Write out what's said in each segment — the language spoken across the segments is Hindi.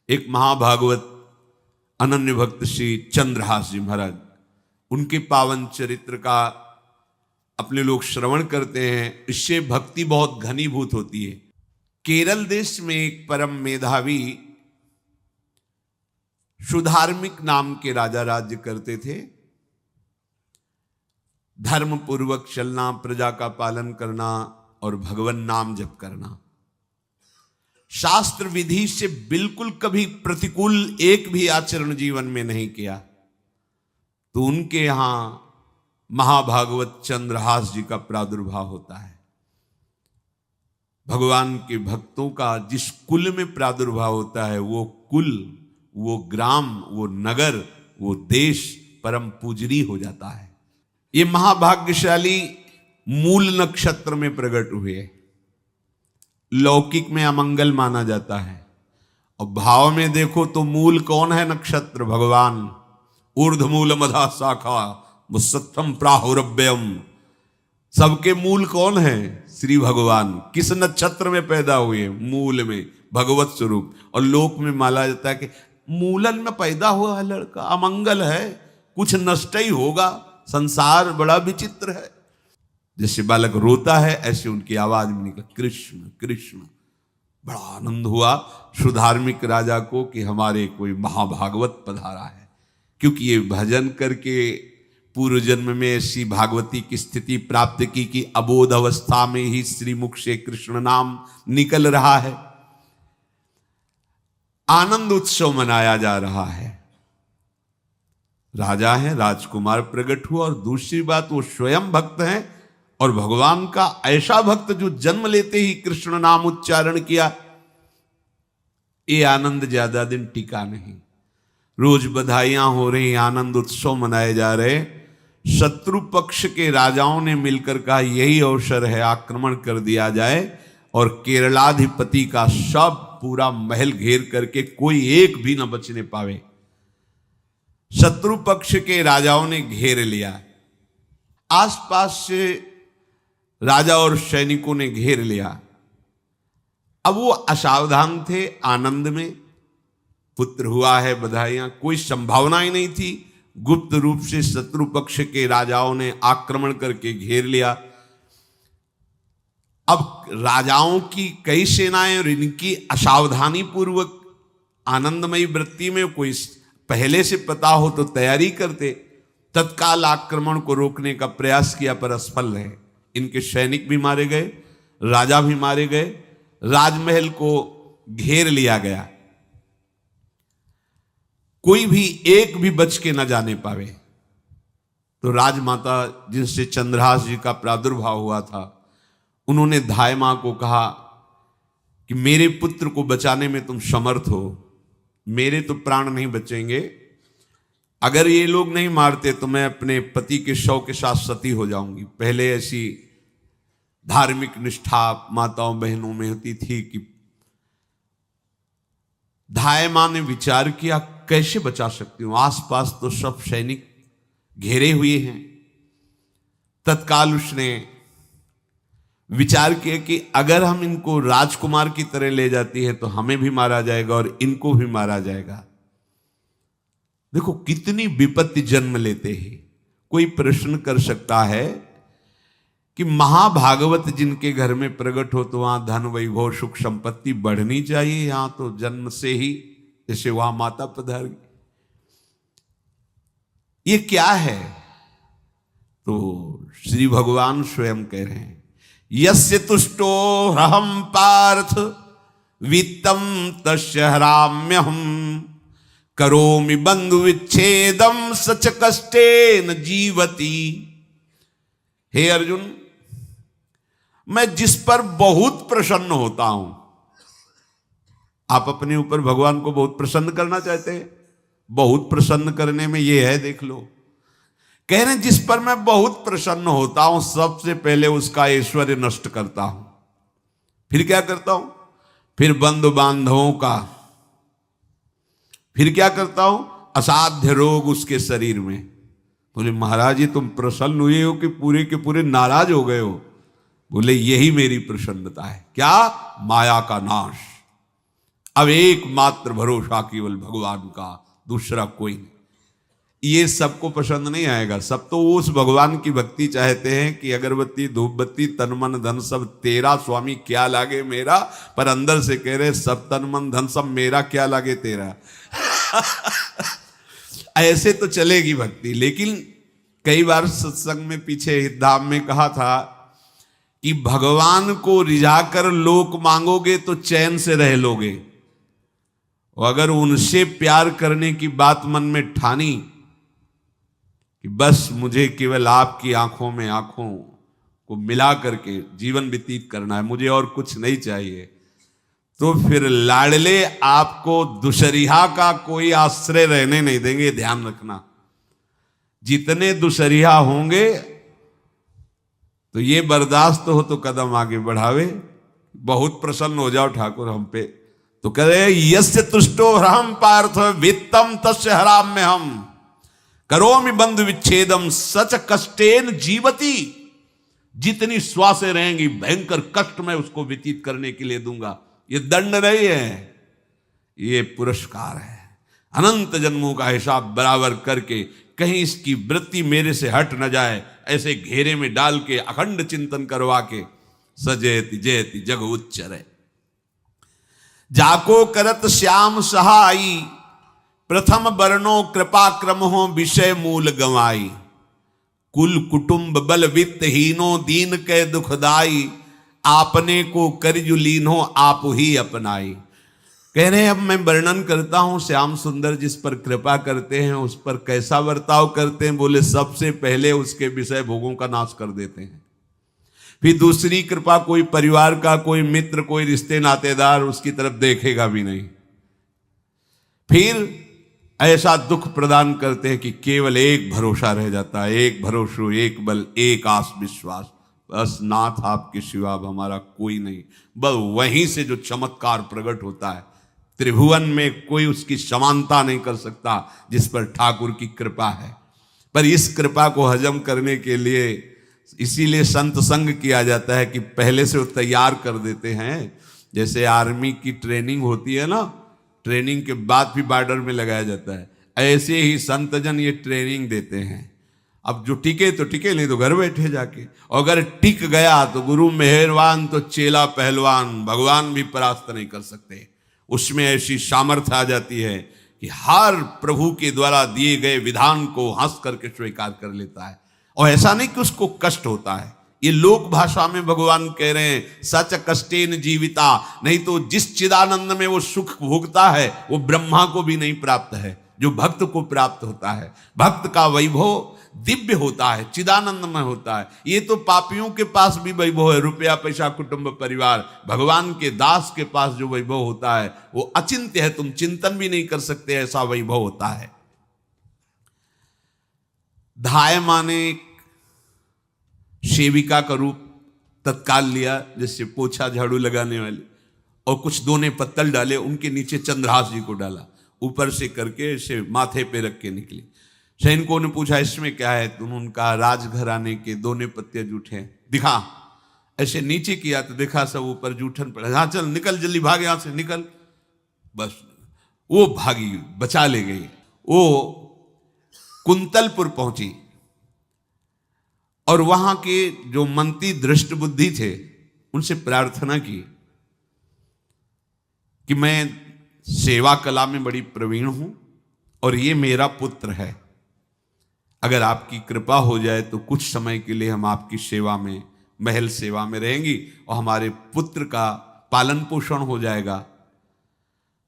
एक महाभागवत अनन्य भक्त श्री चंद्रहास जी महाराज, उनके पावन चरित्र का अपने लोग श्रवण करते हैं, इससे भक्ति बहुत घनीभूत होती है। केरल देश में एक परम मेधावी सुधार्मिक नाम के राजा राज्य करते थे। धर्म पूर्वक चलना, प्रजा का पालन करना और भगवान नाम जप करना, शास्त्र विधि से बिल्कुल कभी प्रतिकूल एक भी आचरण जीवन में नहीं किया। तो उनके यहां महाभागवत चंद्रहास जी का प्रादुर्भाव होता है। भगवान के भक्तों का जिस कुल में प्रादुर्भाव होता है, वो कुल, वो ग्राम, वो नगर, वो देश परम पूजनीय हो जाता है। ये महाभाग्यशाली मूल नक्षत्र में प्रकट हुए। लौकिक में अमंगल माना जाता है और भाव में देखो तो मूल कौन है? नक्षत्र भगवान। ऊर्ध्वमूल मधा शाखा मुसत्थम प्राहुरव्ययम। सबके मूल कौन है? श्री भगवान। किस नक्षत्र में पैदा हुए? मूल में, भगवत स्वरूप। और लोक में माना जाता है कि मूलन में पैदा हुआ है लड़का, अमंगल है, कुछ नष्ट ही होगा, संसार बड़ा विचित्र है। जैसे बालक रोता है ऐसे उनकी आवाज में निकला कृष्ण कृष्ण। बड़ा आनंद हुआ सुधार्मिक राजा को कि हमारे कोई महाभागवत पधारा है, क्योंकि ये भजन करके पूर्व जन्म में ऐसी भागवती की स्थिति प्राप्त की कि अबोध अवस्था में ही श्रीमुख से कृष्ण नाम निकल रहा है। आनंद उत्सव मनाया जा रहा है। राजा है, राजकुमार प्रकट हुआ, और दूसरी बात वो स्वयं भक्त हैं और भगवान का ऐसा भक्त जो जन्म लेते ही कृष्ण नाम उच्चारण किया। ये आनंद ज्यादा दिन टिका नहीं। रोज बधाइयां हो रही, आनंद उत्सव मनाए जा रहे। शत्रु पक्ष के राजाओं ने मिलकर कहा यही अवसर है, आक्रमण कर दिया जाए और केरलाधिपति का सब पूरा महल घेर करके कोई एक भी न बचने पावे। शत्रु पक्ष के राजाओं ने घेर लिया। आसपास से राजा और सैनिकों ने घेर लिया। अब वो असावधान थे, आनंद में पुत्र हुआ है, बधाइयां, कोई संभावना ही नहीं थी। गुप्त रूप से शत्रु पक्ष के राजाओं ने आक्रमण करके घेर लिया। अब राजाओं की कई सेनाएं और इनकी असावधानी पूर्वक आनंदमयी वृत्ति में कोई पहले से पता हो तो तैयारी करते, तत्काल आक्रमण को रोकने का प्रयास किया पर असफल रहे। इनके सैनिक भी मारे गए, राजा भी मारे गए, राजमहल को घेर लिया गया, कोई भी एक भी बच के न जाने पावे। तो राजमाता जिनसे चंद्रहास जी का प्रादुर्भाव हुआ था, उन्होंने धाय मां को कहा कि मेरे पुत्र को बचाने में तुम समर्थ हो, मेरे तो प्राण नहीं बचेंगे, अगर ये लोग नहीं मारते तो मैं अपने पति के शव के साथ सती हो जाऊंगी। पहले ऐसी धार्मिक निष्ठा माताओं बहनों में होती थी कि धाय मां ने विचार किया कैसे बचा सकती हूं, आसपास तो सब सैनिक घेरे हुए हैं। तत्काल उसने विचार किया कि अगर हम इनको राजकुमार की तरह ले जाती है तो हमें भी मारा जाएगा और इनको भी मारा जाएगा। देखो कितनी विपत्ति जन्म लेते हैं। कोई प्रश्न कर सकता है कि महाभागवत जिनके घर में प्रकट हो तो वहां धन वैभव सुख संपत्ति बढ़नी चाहिए, यहां तो जन्म से ही जैसे वहां माता पधार, ये क्या है? तो श्री भगवान स्वयं कह रहे हैं यस्य तुष्टो रहम पार्थ वित्तम तस्य हराम्यहम करोमि बंधु विच्छेदम सच कष्टेन जीवति। हे अर्जुन, मैं जिस पर बहुत प्रसन्न होता हूं, आप अपने ऊपर भगवान को बहुत प्रसन्न करना चाहते हैं, बहुत प्रसन्न करने में ये है, देख लो। कह रहे हैं जिस पर मैं बहुत प्रसन्न होता हूं सबसे पहले उसका ऐश्वर्य नष्ट करता हूं। फिर क्या करता हूं? फिर बंधु बांधवों का, फिर क्या करता हूं? असाध्य रोग उसके शरीर में। बोले महाराज जी तुम प्रसन्न हुए हो कि पूरे के पूरे नाराज हो गए हो? बोले यही मेरी प्रसन्नता है। क्या? माया का नाश। अब एकमात्र भरोसा केवल भगवान का, दूसरा कोई नहीं। ये सबको पसंद नहीं आएगा। सब तो उस भगवान की भक्ति चाहते हैं कि अगरबत्ती धूप बत्ती तन मन धन सब तेरा स्वामी, क्या लागे मेरा। पर अंदर से कह रहे सब तन मन धन सब मेरा, क्या लागे तेरा। ऐसे तो चलेगी भक्ति। लेकिन कई बार सत्संग में पीछे धाम में कहा था कि भगवान को रिझाकर लोक मांगोगे तो चैन से रह लोगे, और अगर उनसे प्यार करने की बात मन में ठानी कि बस मुझे केवल आपकी आंखों में आंखों को मिला करके जीवन व्यतीत करना है, मुझे और कुछ नहीं चाहिए, तो फिर लाडले आपको दुशरिहा का कोई आश्रय रहने नहीं देंगे। ध्यान रखना, जितने दुशरिहा होंगे तो ये बर्दाश्त हो तो कदम आगे बढ़ावे। बहुत प्रसन्न हो जाओ ठाकुर हम पे तो कह रहे यस्य तुष्टो हम पार्थ वित्तम तस्य हराम में हम करोमि बंधु विच्छेदम सच कष्टेन जीवती। जितनी श्वासें रहेंगी भयंकर कष्ट मैं उसको व्यतीत करने के लिए दूंगा। ये दंड नहीं है, ये पुरस्कार है। अनंत जन्मों का हिसाब बराबर करके कहीं इसकी वृत्ति मेरे से हट न जाए, ऐसे घेरे में डाल के अखंड चिंतन करवा के सजयति जयति जग उच्चरे। जाको करत श्याम सहाई प्रथम वर्णो कृपा क्रम हो विषय मूल गवाई। कुल कुटुंब बल वित्त हीनो दीन के दुखदाई। आपने को करजु लीनो आप ही अपनाई। कह रहे हैं अब मैं वर्णन करता हूं श्याम सुंदर जिस पर कृपा करते हैं उस पर कैसा बर्ताव करते हैं। बोले सबसे पहले उसके विषय भोगों का नाश कर देते हैं। फिर दूसरी कृपा कोई परिवार का, कोई मित्र, कोई रिश्ते नातेदार उसकी तरफ देखेगा भी नहीं। फिर ऐसा दुख प्रदान करते हैं कि केवल एक भरोसा रह जाता है, एक भरोसा, एक बल, एक आस विश्वास, बस नाथ आपके सिवा अब हमारा कोई नहीं। बस वहीं से जो चमत्कार प्रकट होता है, त्रिभुवन में कोई उसकी समानता नहीं कर सकता जिस पर ठाकुर की कृपा है। पर इस कृपा को हजम करने के लिए इसीलिए संत संग किया जाता है कि पहले से वो तैयार कर देते हैं। जैसे आर्मी की ट्रेनिंग होती है ना, ट्रेनिंग के बाद भी बॉर्डर में लगाया जाता है, ऐसे ही संतजन ये ट्रेनिंग देते हैं। अब जो टिके तो टिके, नहीं तो घर बैठे जाके। और अगर टिक गया तो गुरु मेहरबान, तो चेला पहलवान, भगवान भी परास्त नहीं कर सकते। उसमें ऐसी सामर्थ्य आ जाती है कि हर प्रभु के द्वारा दिए गए विधान को हंस करके स्वीकार कर लेता है। और ऐसा नहीं कि उसको कष्ट होता है। ये लोक भाषा में भगवान कह रहे हैं सच कष्टेन जीविता। नहीं तो जिस चिदानंद में वो सुख भोगता है वो ब्रह्मा को भी नहीं प्राप्त है जो भक्त को प्राप्त होता है। भक्त का वैभव दिव्य होता है, चिदानंदमय होता है। ये तो पापियों के पास भी वैभव है, रुपया पैसा कुटुंब परिवार। भगवान के दास के पास जो वैभव होता है वो अचिंत्य है, तुम चिंतन भी नहीं कर सकते, ऐसा वैभव होता है। धाय माने सेविका का रूप तत्काल लिया, जिससे पोछा झाड़ू लगाने वाले, और कुछ दोने पत्तल डाले, उनके नीचे चंद्रहास जी को डाला, ऊपर से करके इसे माथे पे रख के निकले। सैनिकों ने पूछा इसमें क्या है, तो उनका राजघराने के दोने पत्ते जूठे दिखा। ऐसे नीचे किया तो देखा सब ऊपर जूठन पड़ा। हाँ चल निकल, जल्दी भाग यहां से निकल। बस वो भागी, बचा ले गई। वो कुंतलपुर पहुंची और वहां के जो मंत्री दृष्ट बुद्धि थे उनसे प्रार्थना की कि मैं सेवा कला में बड़ी प्रवीण हूं और ये मेरा पुत्र है, अगर आपकी कृपा हो जाए तो कुछ समय के लिए हम आपकी सेवा में, महल सेवा में रहेंगी और हमारे पुत्र का पालन पोषण हो जाएगा।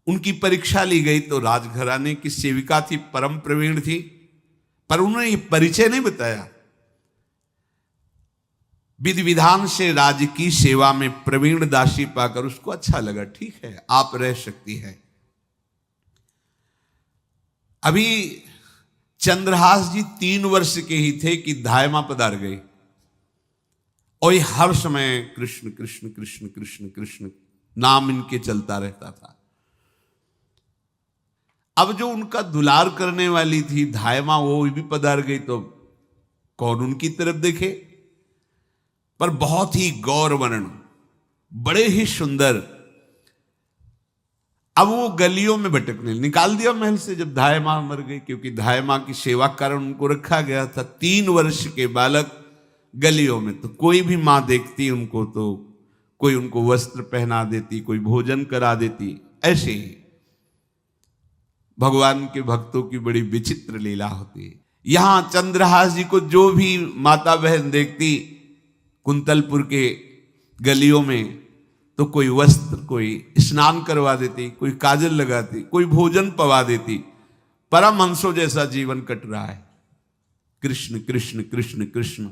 उनकी परीक्षा ली गई तो राजघराने की सेविका थी, परम प्रवीण थी, पर उन्होंने ये परिचय नहीं बताया। विधि विधान से राज्य की सेवा में प्रवीण दासी पाकर उसको अच्छा लगा, ठीक है आप रह सकती है। अभी चंद्रहास जी 3 वर्ष के ही थे कि धायमा पधार गए और ये हर समय कृष्ण कृष्ण कृष्ण कृष्ण कृष्ण नाम इनके चलता रहता था। अब जो उनका दुलार करने वाली थी धायमा, वो भी पधार गई तो कौन उनकी तरफ देखे। पर बहुत ही गौर वर्ण, बड़े ही सुंदर। अब वो गलियों में भटकने, निकाल दिया महल से जब धाय माँ मर गई, क्योंकि धाय माँ की सेवा के कारण उनको रखा गया था। 3 वर्ष के बालक गलियों में, तो कोई भी माँ देखती उनको तो कोई उनको वस्त्र पहना देती, कोई भोजन करा देती। ऐसे ही भगवान के भक्तों की बड़ी विचित्र लीला होती है। यहां चंद्रहास जी को जो भी माता बहन देखती कुंतलपुर के गलियों में, तो कोई वस्त्र, कोई स्नान करवा देती, कोई काजल लगाती, कोई भोजन पवा देती। परमहंसों जैसा जीवन कट रहा है। कृष्ण कृष्ण कृष्ण कृष्ण।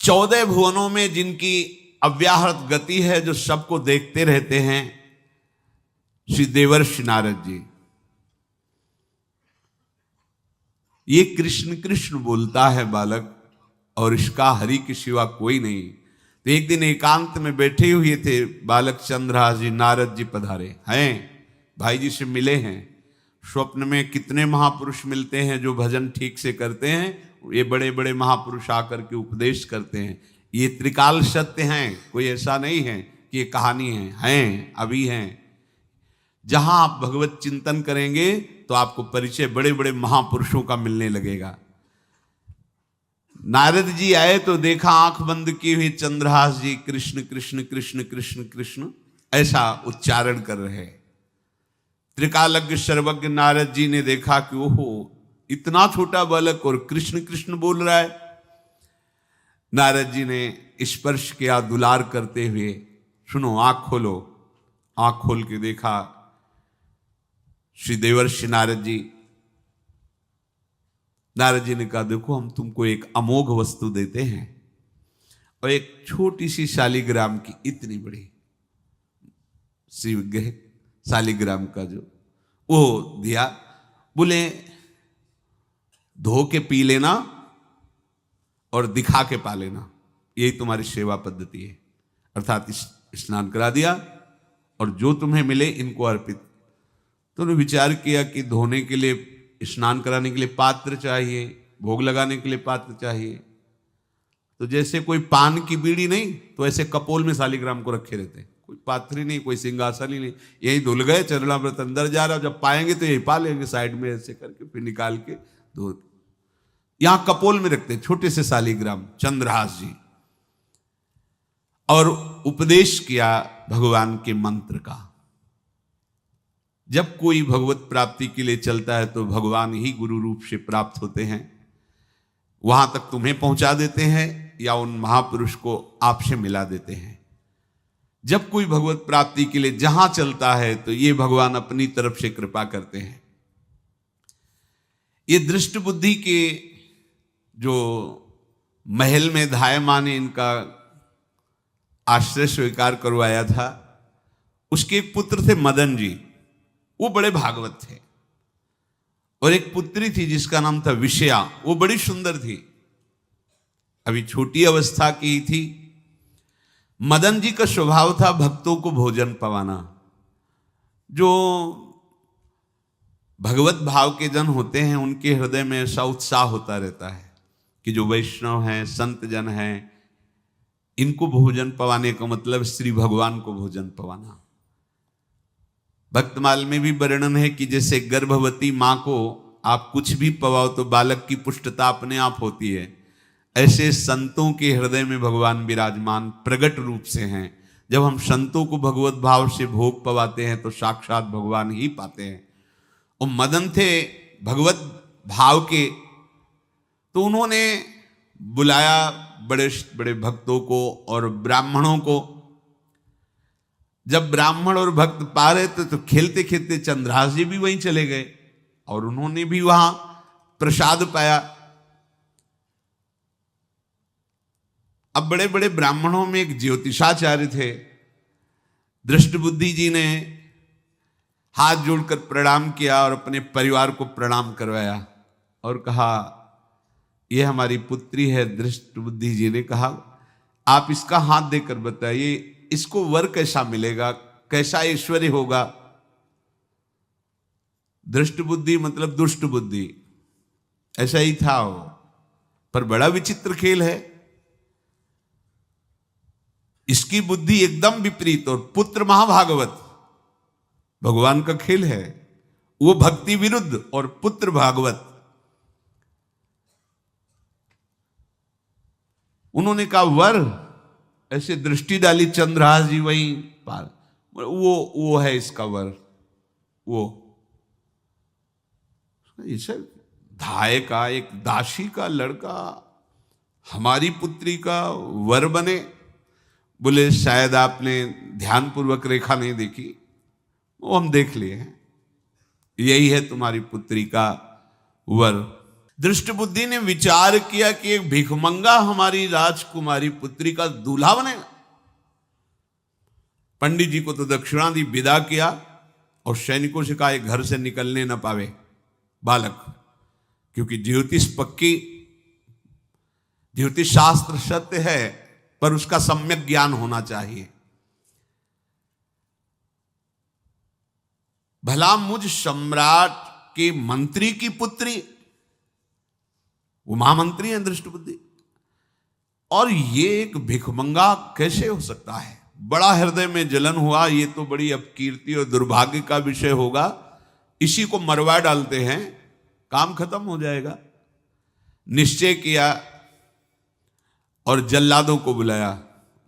14 भुवनों में जिनकी अव्याहत गति है, जो सबको देखते रहते हैं, श्री देवर्षि नारद जी। ये कृष्ण कृष्ण बोलता है बालक, और इसका हरि के सिवा कोई नहीं। तो एक दिन एकांत में बैठे हुए थे बालक चंद्रहास जी, नारद जी पधारे हैं, भाई जी से मिले हैं। स्वप्न में कितने महापुरुष मिलते हैं जो भजन ठीक से करते हैं, ये बड़े बड़े महापुरुष आकर के उपदेश करते हैं। ये त्रिकाल सत्य हैं, कोई ऐसा नहीं है कि ये कहानी हैं, अभी हैं। जहां आप भगवत चिंतन करेंगे तो आपको परिचय बड़े बड़े महापुरुषों का मिलने लगेगा। नारद जी आए तो देखा आंख बंद की हुई चंद्रहास जी कृष्ण कृष्ण कृष्ण कृष्ण कृष्ण ऐसा उच्चारण कर रहे। त्रिकालज्ञ सर्वज्ञ नारद जी ने देखा कि ओहो, इतना छोटा बालक और कृष्ण कृष्ण बोल रहा है। नारद जी ने स्पर्श किया दुलार करते हुए, सुनो आंख खोलो। आंख खोल के देखा श्री देवर्षि नारद जी। नारद जी ने कहा, देखो हम तुमको एक अमोघ वस्तु देते हैं, और एक छोटी सी शालिग्राम की, इतनी बड़ी शिवग्रह शालिग्राम का जो वो दिया। बोले धो के पी लेना और दिखा के पा लेना, यही तुम्हारी सेवा पद्धति है। अर्थात स्नान करा दिया और जो तुम्हें मिले इनको अर्पित। तो उन्होंने विचार किया कि धोने के लिए, स्नान कराने के लिए पात्र चाहिए, भोग लगाने के लिए पात्र चाहिए। तो जैसे कोई पान की बीड़ी नहीं, तो ऐसे कपोल में शालिग्राम को रखे रहते, कोई पात्र ही नहीं, कोई सिंहासन ही नहीं। यही धुल गए, चरणामृत अंदर जा रहा, जब पाएंगे तो यही पा लेंगे, साइड में ऐसे करके फिर निकाल के धो। यहां कपोल में रखते छोटे से शालिग्राम चंद्रहास जी। और उपदेश किया भगवान के मंत्र का। जब कोई भगवत प्राप्ति के लिए चलता है तो भगवान ही गुरु रूप से प्राप्त होते हैं, वहां तक तुम्हें पहुंचा देते हैं या उन महापुरुष को आपसे मिला देते हैं। जब कोई भगवत प्राप्ति के लिए जहां चलता है तो ये भगवान अपनी तरफ से कृपा करते हैं। ये दृष्ट बुद्धि के जो महल में धाय माँ ने इनका आश्रय स्वीकार करवाया था, उसके एक पुत्र थे मदन जी, वो बड़े भागवत थे। और एक पुत्री थी जिसका नाम था विषया, वो बड़ी सुंदर थी, अभी छोटी अवस्था की ही थी। मदन जी का स्वभाव था भक्तों को भोजन पवाना। जो भगवत भाव के जन होते हैं उनके हृदय में ऐसा उत्साह होता रहता है कि जो वैष्णव हैं, संत जन हैं, इनको भोजन पवाने का मतलब श्री भगवान को भोजन पवाना। भक्तमाल में भी वर्णन है कि जैसे गर्भवती मां को आप कुछ भी पवाओ तो बालक की पुष्टता अपने आप होती है, ऐसे संतों के हृदय में भगवान विराजमान प्रगट रूप से हैं। जब हम संतों को भगवत भाव से भोग पवाते हैं तो साक्षात भगवान ही पाते हैं। और मदन थे भगवत भाव के, तो उन्होंने बुलाया बड़े बड़े भक्तों को और ब्राह्मणों को। जब ब्राह्मण और भक्त पा रहे थे तो खेलते खेलते चंद्रहास जी भी वहीं चले गए और उन्होंने भी वहां प्रसाद पाया। अब बड़े बड़े ब्राह्मणों में एक ज्योतिषाचार्य थे। दृष्ट बुद्धि जी ने हाथ जोड़कर प्रणाम किया और अपने परिवार को प्रणाम करवाया और कहा, यह हमारी पुत्री है। दृष्ट बुद्धि जी ने कहा, आप इसका हाथ देकर बताइए, इसको वर कैसा मिलेगा, कैसा ऐश्वर्य होगा। दृष्ट बुद्धि मतलब दुष्ट बुद्धि, ऐसा ही था वो। पर बड़ा विचित्र खेल है, इसकी बुद्धि एकदम विपरीत और पुत्र महाभागवत। भगवान का खेल है। वो भक्ति विरुद्ध और पुत्र भागवत। उन्होंने कहा वर, ऐसे दृष्टि डाली चंद्रहास जी वहीं पार, वो है इसका वर। वो इसे धाय का एक दासी का लड़का हमारी पुत्री का वर बने। बोले शायद आपने ध्यानपूर्वक रेखा नहीं देखी, वो हम देख लिए हैं, यही है तुम्हारी पुत्री का वर। दृष्ट बुद्धि ने विचार किया कि एक भिखमंगा हमारी राजकुमारी पुत्री का दूल्हा बनेगा। पंडित जी को तो दक्षिणा दी, विदा किया और सैनिकों से कहा घर से निकलने न पावे बालक, क्योंकि ज्योतिष पक्की, ज्योतिष शास्त्र सत्य है, पर उसका सम्यक ज्ञान होना चाहिए। भला मुझ सम्राट के मंत्री की पुत्री, वो महामंत्री हैं दृष्ट बुद्धि, और ये एक भिखमंगा कैसे हो सकता है? बड़ा हृदय में जलन हुआ, ये तो बड़ी अपकीर्ति और दुर्भाग्य का विषय होगा, इसी को मरवा डालते हैं, काम खत्म हो जाएगा। निश्चय किया और जल्लादों को बुलाया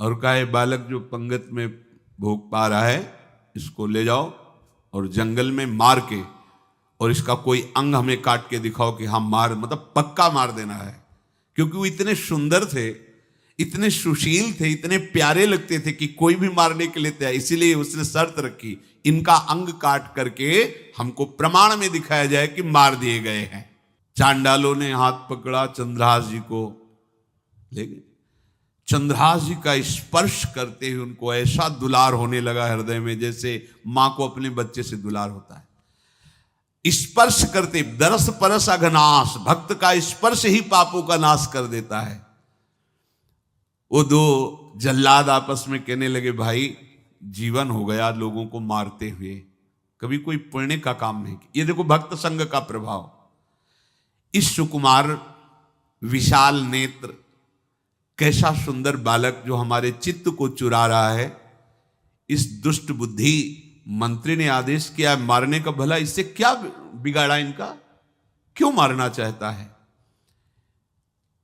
और कहा ये बालक जो पंगत में भोग पा रहा है, इसको ले जाओ और जंगल में मार के, और इसका कोई अंग हमें काट के दिखाओ कि हाँ मार, मतलब पक्का मार देना है। क्योंकि वो इतने सुंदर थे, इतने सुशील थे, इतने प्यारे लगते थे कि कोई भी मारने के लिए तैयार। इसीलिए उसने शर्त रखी, इनका अंग काट करके हमको प्रमाण में दिखाया जाए कि मार दिए गए हैं। चांडालों ने हाथ पकड़ा, चंद्रहास जी को ले गए। चंद्रहास जी का स्पर्श करते हुए उनको ऐसा दुलार होने लगा हृदय में, जैसे मां को अपने बच्चे से दुलार होता है। स्पर्श करते, दरस परस अघनाश, भक्त का स्पर्श ही पापों का नाश कर देता है। वो दो जल्लाद आपस में कहने लगे भाई जीवन हो गया लोगों को मारते हुए, कभी कोई पुण्य का काम नहीं किया। ये देखो भक्त संग का प्रभाव। इस सुकुमार विशाल नेत्र, कैसा सुंदर बालक जो हमारे चित्त को चुरा रहा है, इस दुष्ट बुद्धि मंत्री ने आदेश किया मारने का। भला इससे क्या बिगाड़ा इनका, क्यों मारना चाहता है?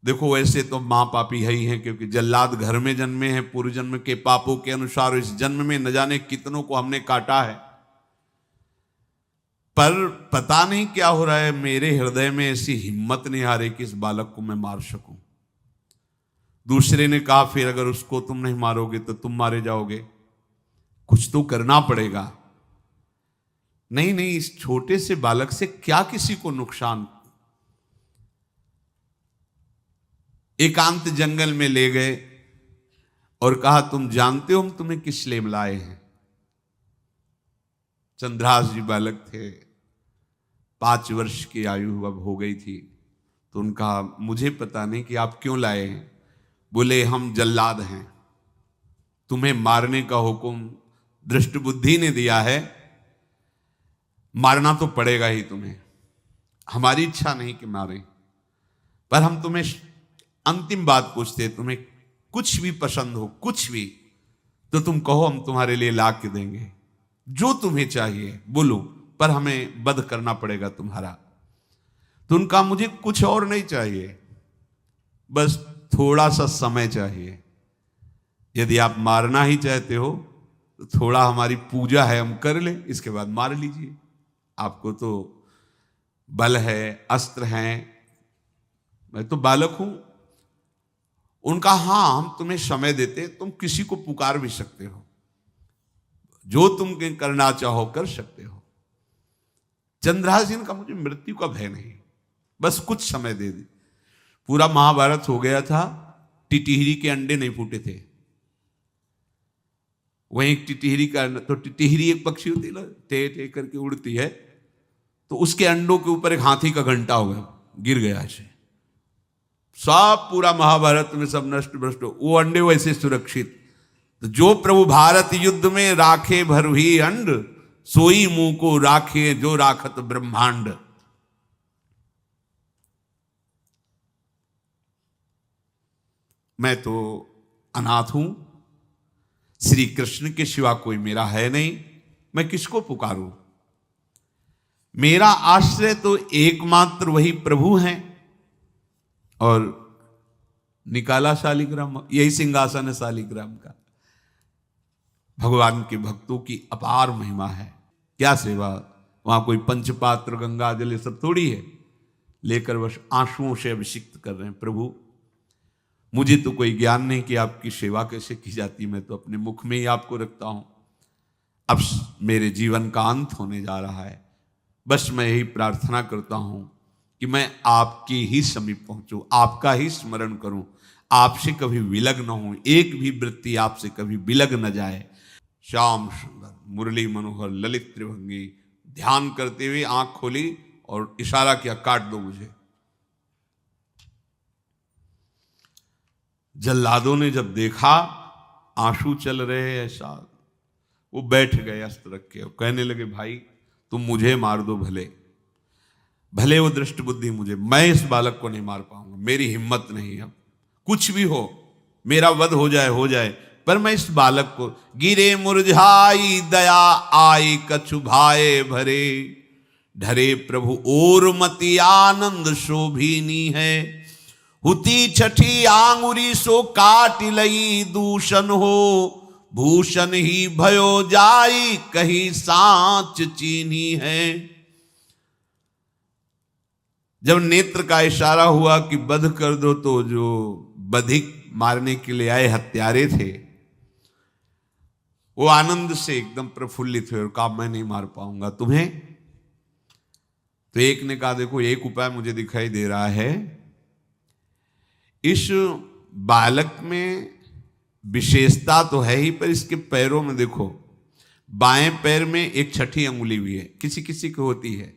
देखो वैसे तो मां पापी है ही है, क्योंकि जल्लाद घर में जन्मे हैं, पूर्व जन्म के पापों के अनुसार इस जन्म में न जाने कितनों को हमने काटा है। पर पता नहीं क्या हो रहा है, मेरे हृदय में ऐसी हिम्मत नहीं आ रही कि इस बालक को मैं मार सकूं। दूसरे ने कहा फिर अगर उसको तुम नहीं मारोगे तो तुम मारे जाओगे, कुछ तो करना पड़ेगा। नहीं नहीं, इस छोटे से बालक से क्या किसी को नुकसान। एकांत जंगल में ले गए और कहा तुम जानते हो हम तुम्हें किस लिए लाए हैं? चंद्रहास जी बालक थे, 5 वर्ष की आयु अब हो गई थी। तो उनका मुझे पता नहीं कि आप क्यों लाए हैं। बोले हम जल्लाद हैं, तुम्हें मारने का हुक्म दृष्ट बुद्धि ने दिया है, मारना तो पड़ेगा ही तुम्हें। हमारी इच्छा नहीं कि मारें, पर हम तुम्हें अंतिम बात पूछते, तुम्हें कुछ भी पसंद हो, कुछ भी, तो तुम कहो, हम तुम्हारे लिए ला के देंगे। जो तुम्हें चाहिए बोलो, पर हमें वध करना पड़ेगा तुम्हारा। तो उनका मुझे कुछ और नहीं चाहिए, बस थोड़ा सा समय चाहिए। यदि आप मारना ही चाहते हो तो थोड़ा हमारी पूजा है हम कर लें, इसके बाद मार लीजिए। आपको तो बल है, अस्त्र हैं, मैं तो बालक हूं। उनका हाँ हम तुम्हें समय देते, तुम किसी को पुकार भी सकते हो, जो तुम करना चाहो कर सकते हो। चंद्रहास जी का मुझे मृत्यु का भय नहीं, बस कुछ समय दे दी। पूरा महाभारत हो गया था, टिटिहरी के अंडे नहीं फूटे थे। वहीं टिटिहरी का, तो टिटिहरी एक पक्षी होती है ना, टे टे करके उड़ती है, तो उसके अंडों के ऊपर एक हाथी का घंटा हो गया, गिर गया ऐसे। सब पूरा महाभारत में सब नष्ट भ्रष्ट, वो अंडे वैसे सुरक्षित। तो जो प्रभु भारत युद्ध में राखे भरही अंड, सोई मुंह को राखे जो राखत ब्रह्मांड। मैं तो अनाथ हूं, श्री कृष्ण के सिवा कोई मेरा है नहीं। मैं किसको पुकारूं? मेरा आश्रय तो एकमात्र वही प्रभु हैं। और निकाला शालिग्राम, यही सिंहासन है शालिग्राम का। भगवान के भक्तों की अपार महिमा है। क्या सेवा, वहां कोई पंचपात्र गंगा जल ये सब थोड़ी है, लेकर बस आंसुओं से अभिषिक्त कर रहे हैं। प्रभु मुझे तो कोई ज्ञान नहीं कि आपकी सेवा कैसे की जाती, मैं तो अपने मुख में ही आपको रखता हूं। अब मेरे जीवन का अंत होने जा रहा है, बस मैं यही प्रार्थना करता हूं कि मैं आपके ही समीप पहुंचूं, आपका ही स्मरण करूं, आपसे कभी विलग न हो, एक भी वृत्ति आपसे कभी विलग न जाए। श्याम सुंदर मुरली मनोहर ललित त्रिभंगी ध्यान करते हुए आंख खोली और इशारा किया, काट दो मुझे। जल्लादों ने जब देखा आंसू चल रहे ऐसा, वो बैठ गए अस्त्र रख के, कहने लगे भाई तुम मुझे मार दो, भले भले वो दृष्ट बुद्धि मुझे, मैं इस बालक को नहीं मार पाऊंगा, मेरी हिम्मत नहीं। अब कुछ भी हो, मेरा वध हो जाए, पर मैं इस बालक को, गिरे मुरझाई दया आई कछु भाए भरे, ढरे प्रभु और मति आनंद शोभिनी है, हुती छठी आंगुरी सो काट लई दूषण हो, भूषण ही भयो जाई कहीं सांच चीनी है। जब नेत्र का इशारा हुआ कि वध कर दो, तो जो बधिक मारने के लिए आए हत्यारे थे वो आनंद से एकदम प्रफुल्लित हुए और कहा मैं नहीं मार पाऊंगा तुम्हें। तो एक ने कहा देखो एक उपाय मुझे दिखाई दे रहा है, इस बालक में विशेषता तो है ही, पर इसके पैरों में देखो, बाएं पैर में एक छठी अंगुली भी है, किसी किसी को होती है।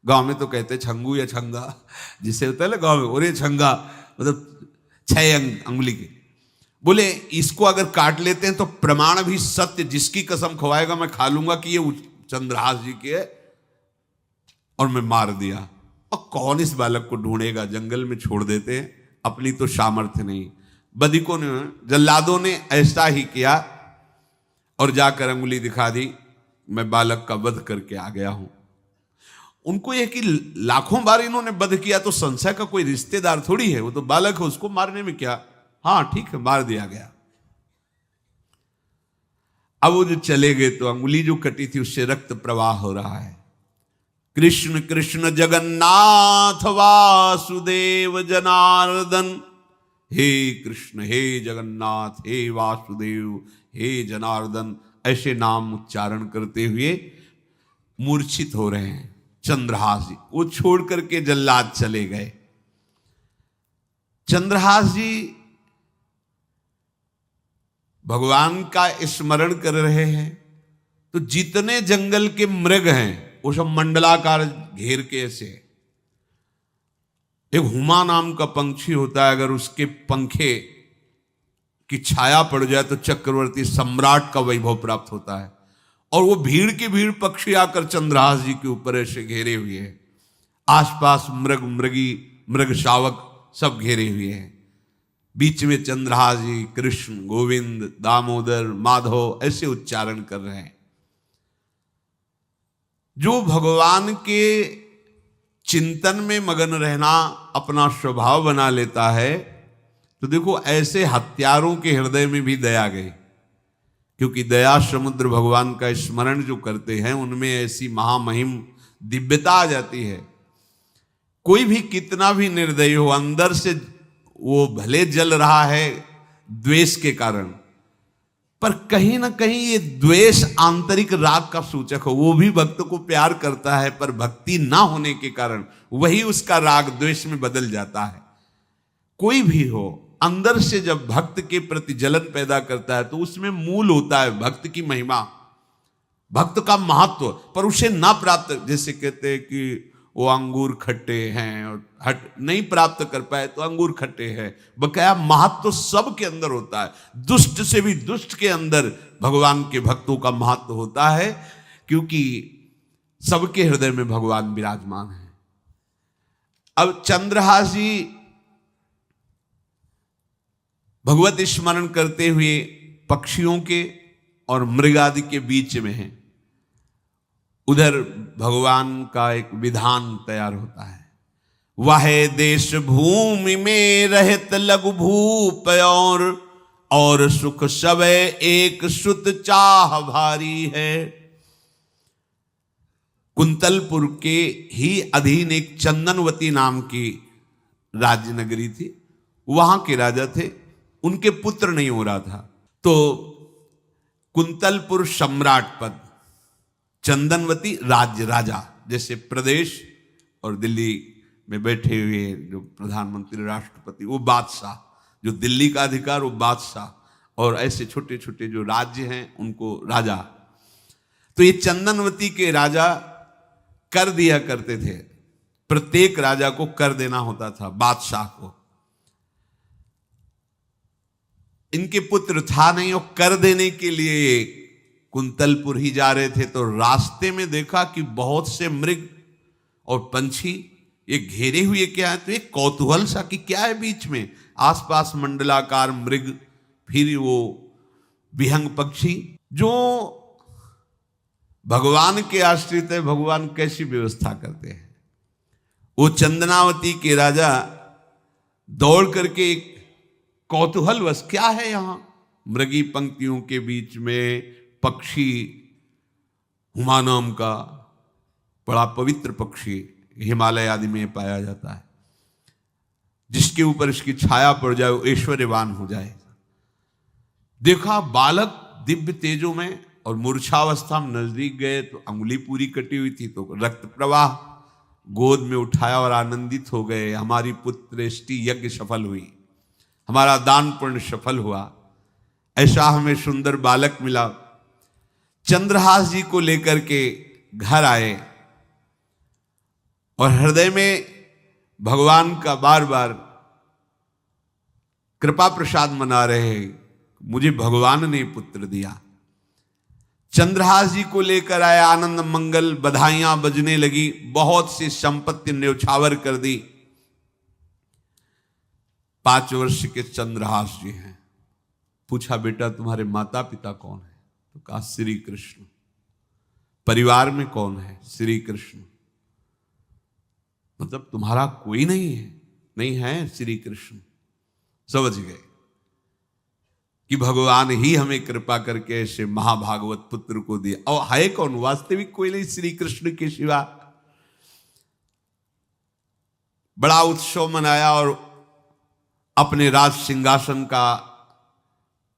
गांव में तो कहते हैं छंगू या छंगा, जिसे होता है ना गांव में, और ये छंगा मतलब 6 अंगुली के। बोले इसको अगर काट लेते हैं तो प्रमाण भी सत्य, जिसकी कसम खवाएगा मैं खा लूंगा कि ये चंद्रहास जी के है, और मैं मार दिया। और कौन इस बालक को ढूंढेगा, जंगल में छोड़ देते हैं, अपनी तो सामर्थ्य नहीं। बधिकों ने, जल्लादों ने ऐसा ही किया और जाकर अंगुली दिखा दी, मैं बालक का वध करके आ गया हूं। उनको यह कि लाखों बार इन्होंने वध किया तो संशय का कोई रिश्तेदार थोड़ी है, वो तो बालक है, उसको मारने में क्या, हाँ ठीक है मार दिया गया। अब वो जो चले गए तो अंगुली जो कटी थी उससे रक्त प्रवाह हो रहा है। कृष्ण कृष्ण जगन्नाथ वासुदेव जनार्दन, हे कृष्ण हे जगन्नाथ हे वासुदेव हे जनार्दन, ऐसे नाम उच्चारण करते हुए मूर्छित हो रहे हैं चंद्रहास जी। वो छोड़ करके जल्लाद चले गए। चंद्रहास जी भगवान का स्मरण कर रहे हैं, तो जितने जंगल के मृग हैं वो सब मंडलाकार घेर के ऐसे। एक हुमा नाम का पंछी होता है, अगर उसके पंखे की छाया पड़ जाए तो चक्रवर्ती सम्राट का वैभव प्राप्त होता है। और वो भीड़ की भीड़ पक्षी आकर चंद्रहास जी के ऊपर ऐसे घेरे हुए हैं, आसपास मृग मृगी मृग शावक सब घेरे हुए हैं। बीच में चंद्रहास जी कृष्ण गोविंद दामोदर माधव ऐसे उच्चारण कर रहे हैं। जो भगवान के चिंतन में मगन रहना अपना स्वभाव बना लेता है, तो देखो ऐसे हत्यारों के हृदय में भी दया गई, क्योंकि दया समुद्र भगवान का स्मरण जो करते हैं उनमें ऐसी महामहिम दिव्यता आ जाती है। कोई भी कितना भी निर्दयी हो, अंदर से वो भले जल रहा है द्वेष के कारण, पर कहीं ना कहीं ये द्वेष आंतरिक राग का सूचक हो। वो भी भक्त को प्यार करता है, पर भक्ति ना होने के कारण वही उसका राग द्वेष में बदल जाता है। कोई भी हो, अंदर से जब भक्त के प्रति जलन पैदा करता है तो उसमें मूल होता है भक्त की महिमा, भक्त का महत्व, पर उसे ना प्राप्त, जैसे कहते हैं कि वो अंगूर खट्टे हैं और हट नहीं प्राप्त कर पाए तो अंगूर खट्टे हैं। बकाया महत्व तो सब के अंदर होता है, दुष्ट से भी दुष्ट के अंदर भगवान के भक्तों का महत्व होता है, क्योंकि सबके हृदय में भगवान विराजमान है। अब चंद्रहास जी भगवत स्मरण करते हुए पक्षियों के और मृग आदि के बीच में हैं। उधर भगवान का एक विधान तैयार होता है। वह देश भूमि में रहत लघु भूप और सुख सबे एक सुत चाह भारी है। कुंतलपुर के ही अधीन एक चंदनवती नाम की राज्य नगरी थी। वहां के राजा थे, उनके पुत्र नहीं हो रहा था, तो कुंतलपुर सम्राट पद, चंदनवती राज्य राजा, जैसे प्रदेश और दिल्ली में बैठे हुए जो प्रधानमंत्री राष्ट्रपति वो बादशाह, जो दिल्ली का अधिकार वो बादशाह, और ऐसे छोटे छोटे जो राज्य हैं उनको राजा। तो ये चंदनवती के राजा कर दिया करते थे, प्रत्येक राजा को कर देना होता था, बादशाह को। इनके पुत्र था नहीं और कर देने के लिए कुंतलपुर ही जा रहे थे, तो रास्ते में देखा कि बहुत से मृग और पंछी ये घेरे हुए क्या है, तो एक कौतूहल सा कि क्या है बीच में, आसपास मंडलाकार मृग, फिर वो विहंग पक्षी जो भगवान के आश्रित है, भगवान कैसी व्यवस्था करते हैं। वो चंदनावती के राजा दौड़ करके एक कौतूहलवश, क्या है यहां, मृगी पंक्तियों के बीच में पक्षी, हुमा नाम का बड़ा पवित्र पक्षी हिमालय आदि में पाया जाता है, जिसके ऊपर इसकी छाया पड़ जाए वो ऐश्वर्यवान हो जाए। देखा बालक दिव्य तेजों में, और मूर्छावस्था में नजदीक गए तो अंगुली पूरी कटी हुई थी, तो रक्त प्रवाह, गोद में उठाया और आनंदित हो गए, हमारी पुत्रेष्टि यज्ञ सफल हुई, हमारा दान पुण्य सफल हुआ, ऐसा हमें सुंदर बालक मिला। चंद्रहास जी को लेकर के घर आए और हृदय में भगवान का बार बार कृपा प्रसाद मना रहे, मुझे भगवान ने पुत्र दिया। चंद्रहास जी को लेकर आए, आनंद मंगल बधाइयां बजने लगी, बहुत सी संपत्ति न्यौछावर कर दी। 5 वर्ष के चंद्रहास जी हैं। पूछा बेटा तुम्हारे माता पिता कौन है, तो कहा श्री कृष्ण। परिवार में कौन है, श्री कृष्ण। मतलब तुम्हारा कोई नहीं है, नहीं है श्री कृष्ण। समझ गए कि भगवान ही हमें कृपा करके ऐसे महाभागवत पुत्र को दिया। और है कौन, वास्तविक कोई नहीं श्री कृष्ण के सिवा। बड़ा उत्सव मनाया और अपने राज सिंहासन का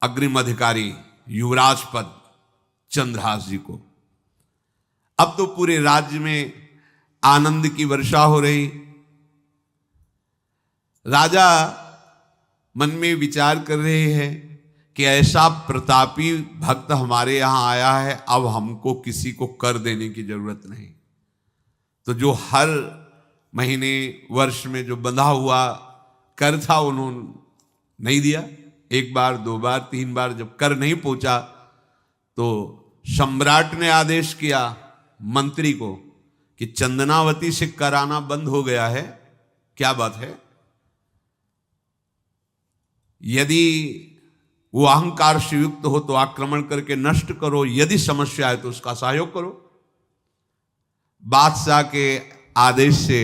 अग्रिम अधिकारी युवराज पद चंद्रहास जी को। अब तो पूरे राज्य में आनंद की वर्षा हो रही। राजा मन में विचार कर रहे हैं कि ऐसा प्रतापी भक्त हमारे यहां आया है, अब हमको किसी को कर देने की जरूरत नहीं। तो जो हर महीने वर्ष में जो बंधा हुआ कर था उन्होंने नहीं दिया। 1 बार 2 बार 3 बार जब कर नहीं पहुंचा तो सम्राट ने आदेश किया मंत्री को कि चंदनावती से कराना बंद हो गया है। क्या बात है? यदि वो अहंकार से युक्त हो तो आक्रमण करके नष्ट करो, यदि समस्या है तो उसका सहयोग करो। बादशाह के आदेश से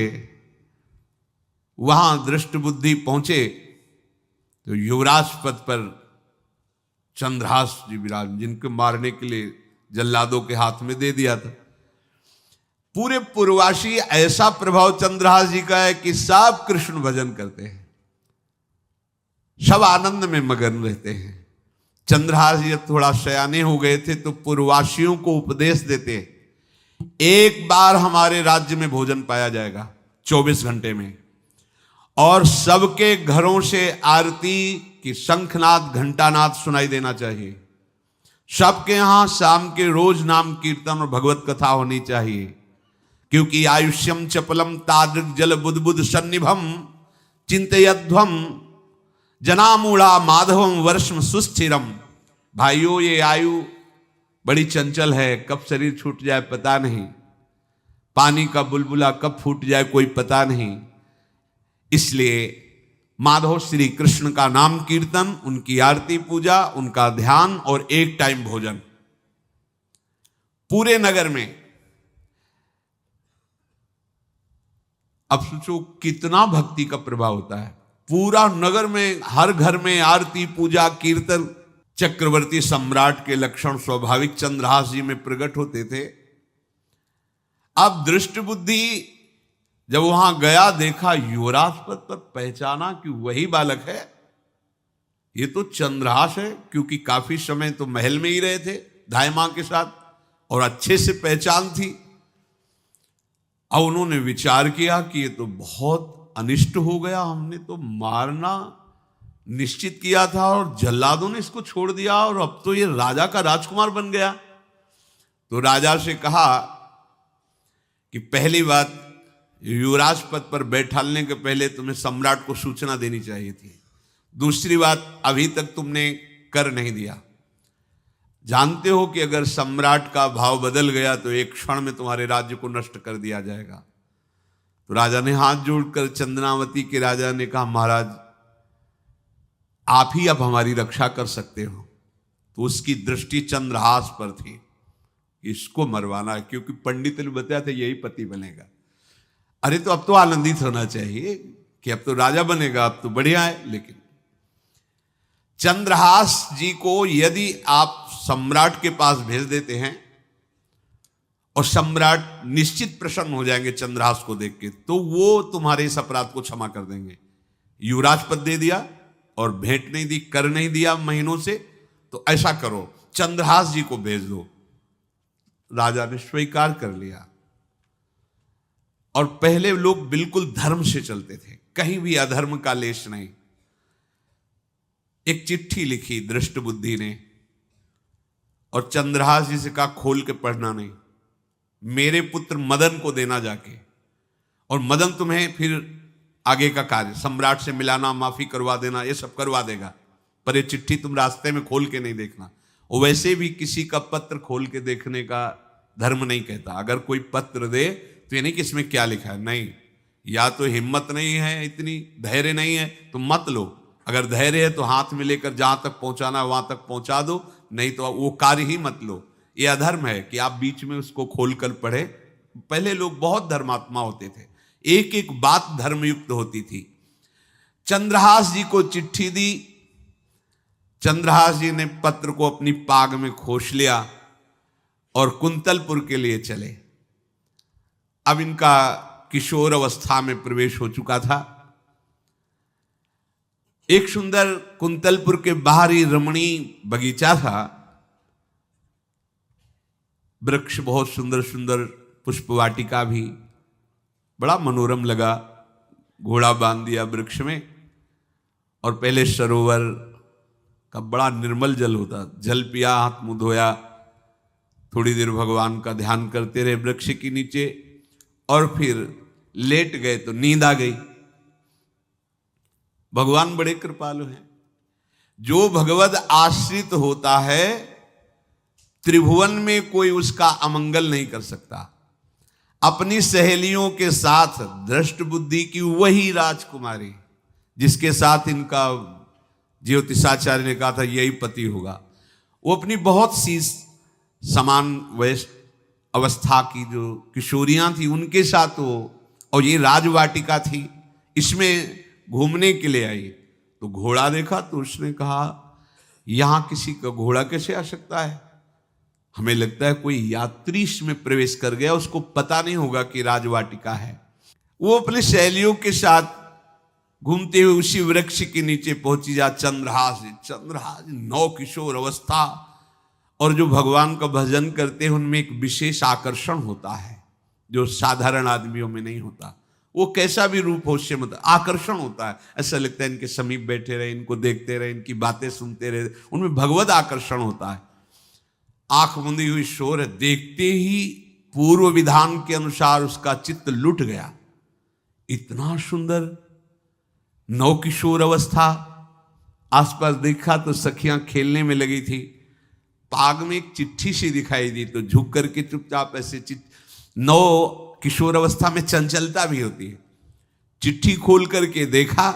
वहां दृष्ट बुद्धि पहुंचे तो युवराज पद पर चंद्रहास जी विराज, जिनको मारने के लिए जल्लादों के हाथ में दे दिया था। पूरे पूर्वासी ऐसा प्रभाव चंद्रहास जी का है कि सब कृष्ण भजन करते हैं, सब आनंद में मगन रहते हैं। चंद्रहास जी थोड़ा सयाने हो गए थे तो पूर्ववासियों को उपदेश देते, 1 बार हमारे राज्य में भोजन पाया जाएगा 24 घंटे में, और सबके घरों से आरती की शंखनाद घंटानाद सुनाई देना चाहिए। सबके यहां शाम के रोज नाम कीर्तन और भगवत कथा होनी चाहिए, क्योंकि आयुष्यम चपलम तादृक जल बुद्बुद सन्निभम चिंतयध्वम जनामूढ़ा माधवम वर्षम सुस्थिरम। भाइयों, ये आयु बड़ी चंचल है, कब शरीर छूट जाए पता नहीं, पानी का बुलबुला कब फूट जाए कोई पता नहीं। इसलिए माधव श्री कृष्ण का नाम कीर्तन, उनकी आरती पूजा, उनका ध्यान और 1 टाइम भोजन। पूरे नगर में अब सोचो कितना भक्ति का प्रभाव होता है। पूरा नगर में, हर घर में आरती, पूजा, कीर्तन। चक्रवर्ती सम्राट के लक्षण स्वाभाविक चंद्रहास जी में प्रकट होते थे। अब दृष्ट बुद्धि जब वहां गया, देखा युवराज पद पर, पहचाना कि वही बालक है, ये तो चंद्रहास है, क्योंकि काफी समय तो महल में ही रहे थे दाई मां के साथ और अच्छे से पहचान थी। अब उन्होंने विचार किया कि ये तो बहुत अनिष्ट हो गया, हमने तो मारना निश्चित किया था और जल्लादों ने इसको छोड़ दिया और अब तो ये राजा का राजकुमार बन गया। तो राजा से कहा कि पहली बात, युवराज पद पर बैठालने के पहले तुम्हें सम्राट को सूचना देनी चाहिए थी। दूसरी बात, अभी तक तुमने कर नहीं दिया। जानते हो कि अगर सम्राट का भाव बदल गया तो एक क्षण में तुम्हारे राज्य को नष्ट कर दिया जाएगा। तो राजा ने हाथ जोड़कर, चंद्रावती के राजा ने कहा, महाराज आप ही अब हमारी रक्षा कर सकते हो। तो उसकी दृष्टि चंद्रहास पर थी, इसको मरवाना है, क्योंकि पंडित ने बताया था यही पति बनेगा। अरे तो अब तो आनंदित होना चाहिए कि अब तो राजा बनेगा, अब तो बढ़िया है। लेकिन चंद्रहास जी को यदि आप सम्राट के पास भेज देते हैं और सम्राट निश्चित प्रसन्न हो जाएंगे चंद्रहास को देख के, तो वो तुम्हारे इस अपराध को क्षमा कर देंगे। युवराज पद दे दिया और भेंट नहीं दी, कर नहीं दिया महीनों से, तो ऐसा करो चंद्रहास जी को भेज दो। राजा ने स्वीकार कर लिया। और पहले लोग बिल्कुल धर्म से चलते थे, कहीं भी अधर्म का लेश नहीं। एक चिट्ठी लिखी दृष्ट बुद्धि ने और चंद्रहास जी से कहा खोल के पढ़ना नहीं, मेरे पुत्र मदन को देना जाके, और मदन तुम्हें फिर आगे का कार्य सम्राट से मिलाना, माफी करवा देना, ये सब करवा देगा, पर ये चिट्ठी तुम रास्ते में खोल के नहीं देखना। और वैसे भी किसी का पत्र खोल के देखने का धर्म नहीं कहता। अगर कोई पत्र दे तो ये नहीं कि इसमें क्या लिखा है, नहीं, या तो हिम्मत नहीं है, इतनी धैर्य नहीं है तो मत लो। अगर धैर्य है तो हाथ में लेकर जहां तक पहुंचाना वहां तक पहुंचा दो, नहीं तो वो कार्य ही मत लो। ये अधर्म है कि आप बीच में उसको खोलकर पढ़े। पहले लोग बहुत धर्मात्मा होते थे, एक एक बात धर्मयुक्त होती थी। चंद्रहास जी को चिट्ठी दी, चंद्रहास जी ने पत्र को अपनी पाग में खोस लिया और कुंतलपुर के लिए चले। अब इनका किशोर अवस्था में प्रवेश हो चुका था। एक सुंदर कुंतलपुर के बाहरी रमणीय बगीचा था, वृक्ष बहुत सुंदर सुंदर, पुष्पवाटिका भी, बड़ा मनोरम लगा। घोड़ा बांध दिया वृक्ष में और पहले सरोवर का बड़ा निर्मल जल होता, जल पिया, हाथ मुंह धोया, थोड़ी देर भगवान का ध्यान करते रहे वृक्ष के नीचे और फिर लेट गए तो नींद आ गई। भगवान बड़े कृपालु हैं। जो भगवद आश्रित होता है त्रिभुवन में कोई उसका अमंगल नहीं कर सकता। अपनी सहेलियों के साथ दृष्ट बुद्धि की वही राजकुमारी जिसके साथ इनका ज्योतिषाचार्य ने कहा था यही पति होगा, वो अपनी बहुत सी समान वयस्क अवस्था की जो किशोरियां थी उनके साथ वो, और ये राजवाटिका थी, इसमें घूमने के लिए आई। तो घोड़ा देखा तो उसने कहा यहां किसी का घोड़ा कैसे आ सकता है, हमें लगता है कोई यात्री इसमें प्रवेश कर गया, उसको पता नहीं होगा कि राजवाटिका है। वो अपने सहेलियों के साथ घूमते हुए उसी वृक्ष के नीचे पहुंची। जा चंद्रहास नौ किशोर अवस्था, और जो भगवान का भजन करते हैं उनमें एक विशेष आकर्षण होता है जो साधारण आदमियों में नहीं होता। वो कैसा भी रूप हो उससे मतलब आकर्षण होता है, ऐसा लगता है इनके समीप बैठे रहे, इनको देखते रहे, इनकी बातें सुनते रहे, उनमें भगवत आकर्षण होता है। आंख मुंदी हुई शोर है, देखते ही पूर्व विधान के अनुसार उसका चित्त लुट गया। इतना सुंदर नौ किशोर अवस्था, आसपास देखा तो सखियां खेलने में लगी थी। पाग में एक चिट्ठी सी दिखाई दी तो झुक करके चुपचाप ऐसे नौ किशोर अवस्था में चंचलता भी होती है, चिट्ठी खोल करके देखा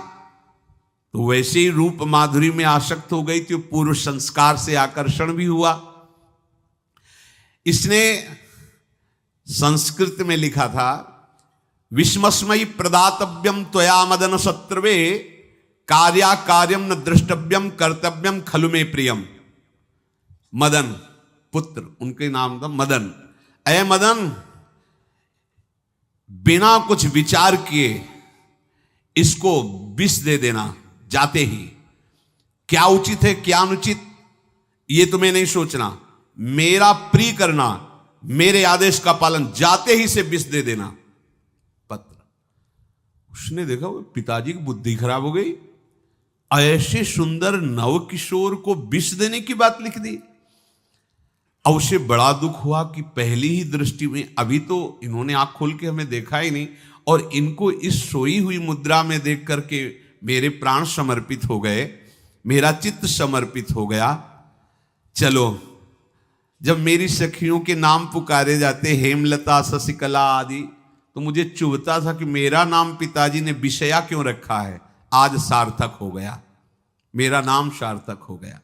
तो वैसे ही रूप माधुरी में आसक्त हो गई थी। पूर्व संस्कार से आकर्षण भी हुआ। इसने संस्कृत में लिखा था विस्मस्मयी प्रदातव्यम त्वया मदन शत्रुवे कार्या कार्यम न द्रष्टव्यम कर्तव्यम खलु में प्रियम। मदन पुत्र, उनके नाम था मदन। अय मदन, बिना कुछ विचार किए इसको विष दे देना जाते ही। क्या उचित है क्या अनुचित ये तुम्हें नहीं सोचना, मेरा प्रिय करना, मेरे आदेश का पालन, जाते ही से विष दे देना। पत्र, उसने देखा वो पिताजी की बुद्धि खराब हो गई, ऐसे सुंदर नव किशोर को विष देने की बात लिख दी। अब उसे बड़ा दुख हुआ कि पहली ही दृष्टि में, अभी तो इन्होंने आंख खोल के हमें देखा ही नहीं, और इनको इस सोई हुई मुद्रा में देख करके मेरे प्राण समर्पित हो गए, मेरा चित्त समर्पित हो गया। चलो, जब मेरी सखियों के नाम पुकारे जाते, हेमलता शशिकला आदि, तो मुझे चुभता था कि मेरा नाम पिताजी ने विषया क्यों रखा है। आज सार्थक हो गया, मेरा नाम सार्थक हो गया।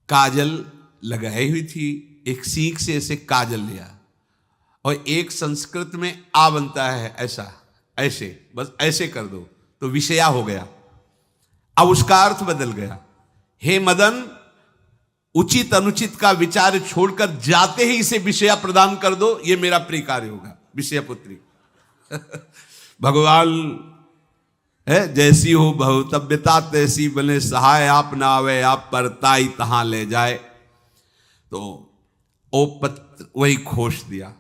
काजल लगाई हुई थी, एक सीख से ऐसे काजल लिया, और एक संस्कृत में आ बनता है ऐसा, ऐसे, बस ऐसे कर दो तो विषया हो गया। अब उसका अर्थ बदल गया। हे मदन, उचित अनुचित का विचार छोड़कर जाते ही इसे विषया प्रदान कर दो, ये मेरा प्रिय कार्य होगा। विषया पुत्री भगवान है, जैसी हो बहुतव्यता तैसी बने सहाय, आप ना आवे आप परताई तहां ले जाए। तो ओ पत्र वही खोस दिया,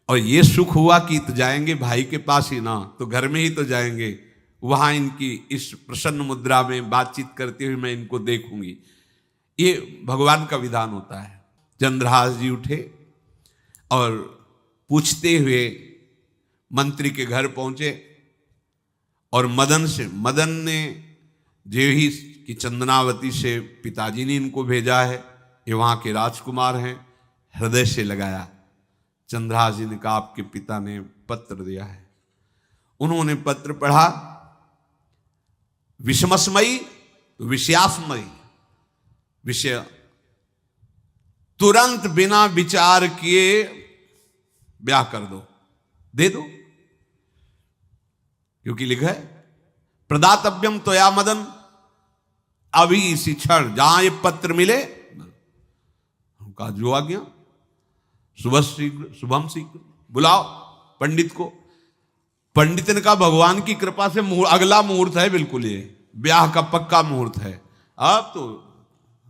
और ये सुख हुआ कि तो जाएंगे भाई के पास ही ना, तो घर में ही तो जाएंगे, वहां इनकी इस प्रसन्न मुद्रा में बातचीत करते हुए मैं इनको देखूंगी। ये भगवान का विधान होता है। चंद्रहास जी उठे और पूछते हुए मंत्री के घर पहुंचे, और मदन ने जो ही कि चंदनावती से पिताजी ने इनको भेजा है, ये वहां के राजकुमार हैं, हृदय से लगाया। चंद्रहास जी ने कहा आपके पिता ने पत्र दिया है। उन्होंने पत्र पढ़ा, विषमस्मयी तो विषयास्मयी, विषय तुरंत बिना विचार किए ब्याह कर दो, दे दो, क्योंकि लिखा है प्रदातव्यम त्वया मदन, अभी इसी क्षण जहां ये पत्र मिले, उनका जो आ गया, सुबह शीघ्र शुभम शीघ्र, बुलाओ पंडित को। पंडित ने कहा भगवान की कृपा से अगला मुहूर्त है, बिल्कुल ये ब्याह का पक्का मुहूर्त है। अब तो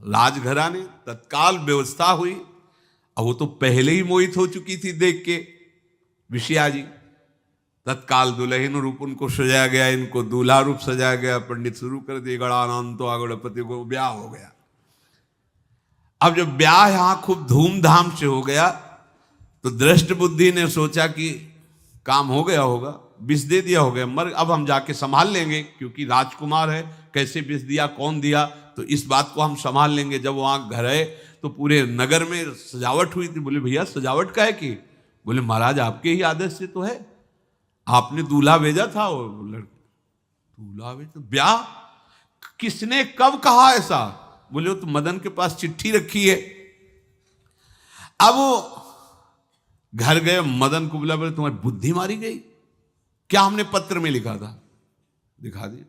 राजघराने तत्काल व्यवस्था हुई। अब वो तो पहले ही मोहित हो चुकी थी देख के विषया जी। तत्काल दुल्हन रूप उनको सजाया गया, इनको दूल्हा रूप सजाया गया, पंडित शुरू कर दिए, गणानंद तो गणपति को ब्याह हो गया। अब जब ब्याह यहां खूब धूमधाम से हो गया, तो दृष्ट बुद्धि ने सोचा कि काम हो गया होगा, विष दे दिया हो गया, मर अब हम जाके संभाल लेंगे, क्योंकि राजकुमार है, कैसे विष दिया कौन दिया, तो इस बात को हम संभाल लेंगे। जब वहां घर है तो पूरे नगर में सजावट हुई थी। बोले भैया सजावट का है कि? बोले महाराज आपके ही आदेश से तो है, आपने दूल्हा भेजा था। वो दूल्हा भेजा, ब्याह किसने कब कहा ऐसा? बोले वो तो मदन के पास चिट्ठी रखी है। अब वो घर गए, मदन को बोला, बोले तुम्हारी बुद्धि मारी गई, क्या हमने पत्र में लिखा था? दिखा दिया,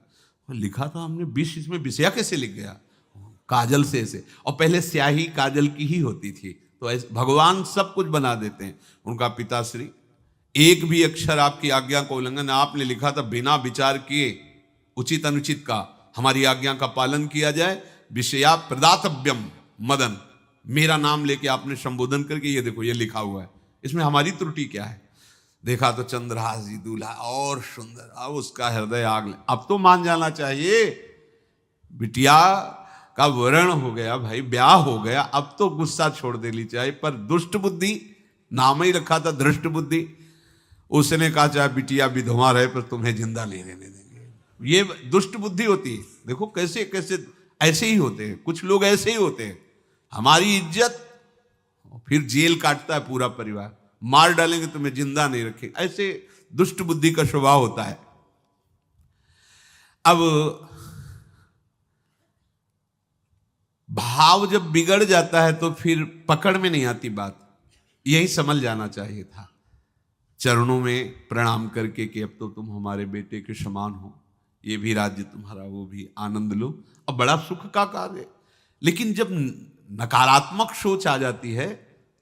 लिखा था हमने विष, इसमें विषया कैसे लिख गया? काजल से ऐसे, और पहले स्याही काजल की ही होती थी, तो ऐसे भगवान सब कुछ बना देते हैं। उनका पिताश्री एक भी अक्षर आपकी आज्ञा का उल्लंघन, आपने लिखा था बिना विचार किए उचित अनुचित का हमारी आज्ञा का पालन किया जाए। विषया प्रदातव्यम मदन, मेरा नाम लेके आपने संबोधन करके ये देखो ये लिखा हुआ है, इसमें हमारी त्रुटि क्या है? देखा तो चंद्रहास जी दूल्हा और सुंदर, अब उसका हृदय आग ले। अब तो मान जाना चाहिए, बिटिया का वरण हो गया भाई, ब्याह हो गया, अब तो गुस्सा छोड़ देनी चाहिए। पर दुष्ट बुद्धि, नाम ही रखा था दृष्ट बुद्धि, उसने कहा चाहे बिटिया विधवा रहे पर तुम्हें जिंदा नहीं रहने देंगे। ये दुष्ट बुद्धि होती है। देखो कैसे कैसे ऐसे ही होते हैं, कुछ लोग ऐसे ही होते हैं, हमारी इज्जत, फिर जेल काटता है पूरा परिवार, मार डालेंगे तुम्हें जिंदा नहीं रखेंगे, ऐसे दुष्ट बुद्धि का स्वभाव होता है। अब भाव जब बिगड़ जाता है तो फिर पकड़ में नहीं आती बात, यही समझ जाना चाहिए था। चरणों में प्रणाम करके कि अब तो तुम हमारे बेटे के समान हो, ये भी राज्य तुम्हारा, वो भी आनंद लो। अब बड़ा सुख का कार्य है। लेकिन जब नकारात्मक सोच आ जाती है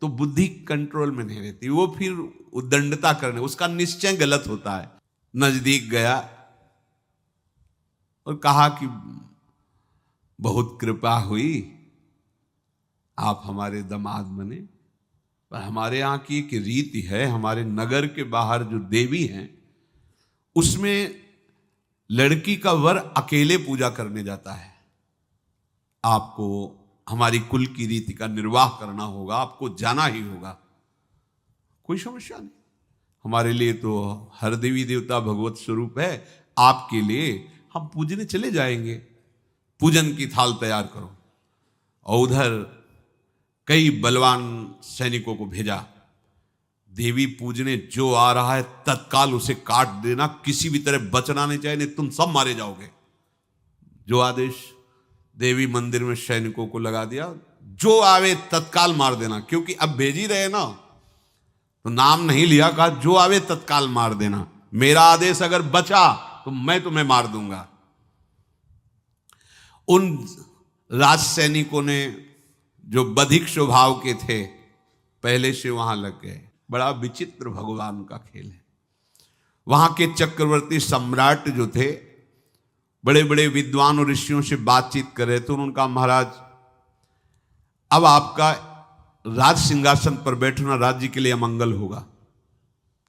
तो बुद्धि कंट्रोल में नहीं रहती, वो फिर उद्दंडता करने, उसका निश्चय गलत होता है। नजदीक गया और कहा कि बहुत कृपा हुई, आप हमारे दामाद बने, पर हमारे यहाँ की एक रीति है, हमारे नगर के बाहर जो देवी हैं उसमें लड़की का वर अकेले पूजा करने जाता है। आपको हमारी कुल की रीति का निर्वाह करना होगा, आपको जाना ही होगा। कोई समस्या नहीं, हमारे लिए तो हर देवी देवता भगवत स्वरूप है, आपके लिए हम पूजने चले जाएंगे, पूजन की थाल तैयार करो। और उधर कई बलवान सैनिकों को भेजा, देवी पूजने जो आ रहा है तत्काल उसे काट देना, किसी भी तरह बचना नहीं चाहिए, नहीं तुम सब मारे जाओगे। जो आदेश देवी मंदिर में सैनिकों को लगा दिया, जो आवे तत्काल मार देना, क्योंकि अब भेज ही रहे ना, तो नाम नहीं लिया, कहा जो आवे तत्काल मार देना, मेरा आदेश अगर बचा तो मैं तुम्हें मार दूंगा। उन राज सैनिकों ने जो बधिक स्वभाव के थे पहले से वहां लग गए। बड़ा विचित्र भगवान का खेल है। वहां के चक्रवर्ती सम्राट जो थे बड़े बड़े विद्वान और ऋषियों से बातचीत कर रहे थे। उनका महाराज अब आपका राज सिंहासन पर बैठना राज्य के लिए अमंगल होगा,